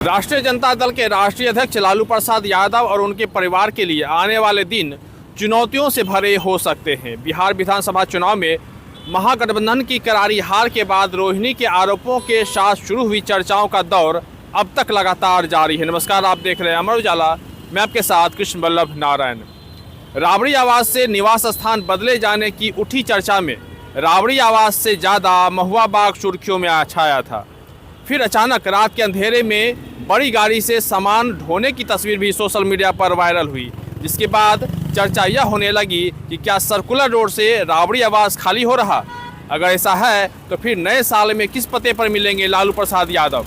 राष्ट्रीय जनता दल के राष्ट्रीय अध्यक्ष लालू प्रसाद यादव और उनके परिवार के लिए आने वाले दिन चुनौतियों से भरे हो सकते हैं। बिहार विधानसभा चुनाव में महागठबंधन की करारी हार के बाद रोहिणी के आरोपों के साथ शुरू हुई चर्चाओं का दौर अब तक लगातार जारी है। नमस्कार, आप देख रहे हैं अमर उजाला, मैं आपके साथ कृष्ण वल्लभ नारायण। राबड़ी आवास से निवास स्थान बदले जाने की उठी चर्चा में राबड़ी आवास से ज़्यादा महुआ बाग सुर्खियों में छाया था। फिर अचानक रात के अंधेरे में बड़ी गाड़ी से सामान ढोने की तस्वीर भी सोशल मीडिया पर वायरल हुई, जिसके बाद चर्चा यह होने लगी कि क्या सर्कुलर रोड से राबड़ी आवास खाली हो रहा। अगर ऐसा है तो फिर नए साल में किस पते पर मिलेंगे लालू प्रसाद यादव।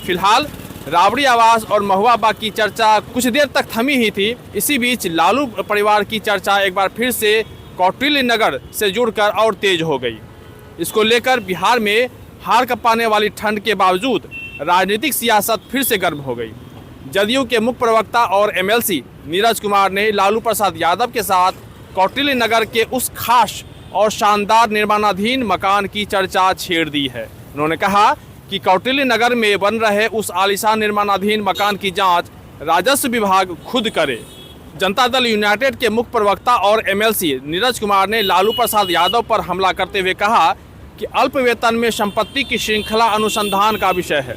फिलहाल राबड़ी आवास और महुआ बाग की चर्चा कुछ देर तक थमी ही थी। इसी बीच लालू परिवार की चर्चा एक बार फिर से कौटिल्य नगर से जुड़कर और तेज हो गई। इसको लेकर बिहार में हार कपाने वाली ठंड के बावजूद राजनीतिक सियासत फिर से गर्म हो गई। जदयू के मुख्य प्रवक्ता और एमएलसी नीरज कुमार ने लालू प्रसाद यादव के साथ कौटिल्य नगर के उस खास और शानदार निर्माणाधीन मकान की चर्चा छेड़ दी है। उन्होंने कहा कि कौटिल्य नगर में बन रहे उस आलीशान निर्माणाधीन मकान की जांच राजस्व विभाग खुद करे। जनता दल यूनाइटेड के मुख्य प्रवक्ता और एमएलसी नीरज कुमार ने लालू प्रसाद यादव पर हमला करते हुए कहा कि अल्प वेतन में संपत्ति की श्रृंखला अनुसंधान का विषय है।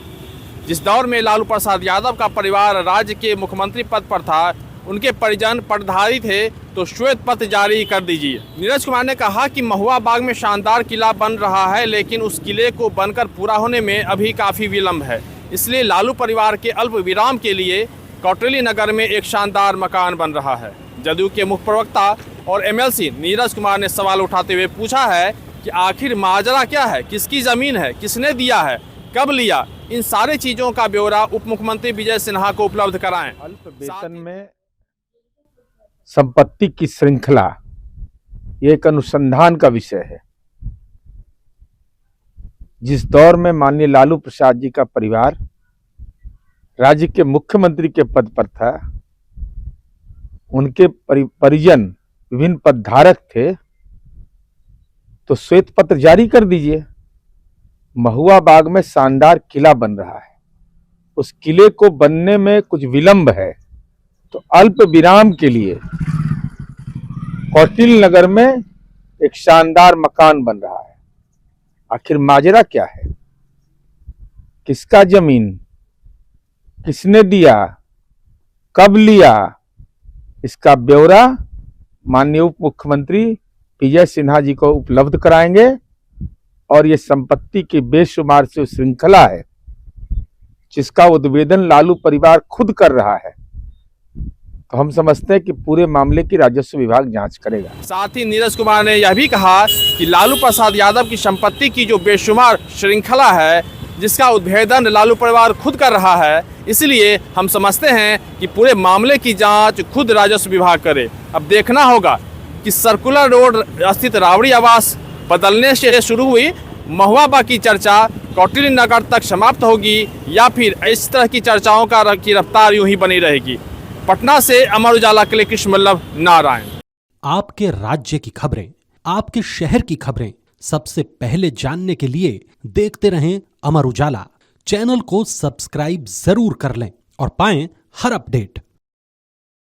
जिस दौर में लालू प्रसाद यादव का परिवार राज्य के मुख्यमंत्री पद पर था, उनके परिजन पटधारी थे, तो श्वेत पत्र जारी कर दीजिए। नीरज कुमार ने कहा कि महुआ बाग में शानदार किला बन रहा है, लेकिन उस किले को बनकर पूरा होने में अभी काफ़ी विलम्ब है। इसलिए लालू परिवार के अल्प विराम के लिए कौटिल्य नगर में एक शानदार मकान बन रहा है। जदयू के मुख्य प्रवक्ता और एमएलसी नीरज कुमार ने सवाल उठाते हुए पूछा है कि आखिर माजरा क्या है, किसकी ज़मीन है, किसने दिया है, कब लिया। इन सारे चीज़ों का ब्यौरा उप मुख्यमंत्री विजय सिन्हा को उपलब्ध कराएं। अल्प वेतन में संपत्ति की श्रृंखला ये एक अनुसंधान का विषय है। जिस दौर में माननीय लालू प्रसाद जी का परिवार राज्य के मुख्यमंत्री के पद पर था, उनके परिजन विभिन्न पदधारक थे, तो श्वेत पत्र जारी कर दीजिए। महुआ बाग में शानदार किला बन रहा है, उस किले को बनने में कुछ विलंब है, तो अल्प विराम के लिए कौटिल्य नगर में एक शानदार मकान बन रहा है। आखिर माजरा क्या है, किसका जमीन, किसने दिया, कब लिया, इसका ब्यौरा माननीय उप मुख्यमंत्री विजय सिन्हा जी को उपलब्ध कराएंगे। और ये संपत्ति की बेशुमार से श्रृंखला है जिसका उद्भेदन लालू परिवार खुद कर रहा है, तो हम समझते हैं कि पूरे मामले की राजस्व विभाग जांच करेगा। साथ ही नीरज कुमार ने यह भी कहा कि लालू प्रसाद यादव की संपत्ति की जो बेशुमार श्रृंखला है, जिसका उद्भेदन लालू परिवार खुद कर रहा है, इसलिए हम समझते हैं कि पूरे मामले की जांच खुद राजस्व विभाग करे। अब देखना होगा कि सर्कुलर रोड स्थित राबड़ी आवास बदलने से शुरू हुई महुआ बाग की चर्चा कौटिल्य नगर तक समाप्त होगी, या फिर इस तरह की चर्चाओं की रफ्तार यूं ही बनी रहेगी। पटना से अमर उजाला के लिए कृष्ण वल्लभ नारायण। आपके राज्य की खबरें, आपके शहर की खबरें सबसे पहले जानने के लिए देखते रहें अमर उजाला। चैनल को सब्सक्राइब जरूर कर लें और पाएं हर अपडेट।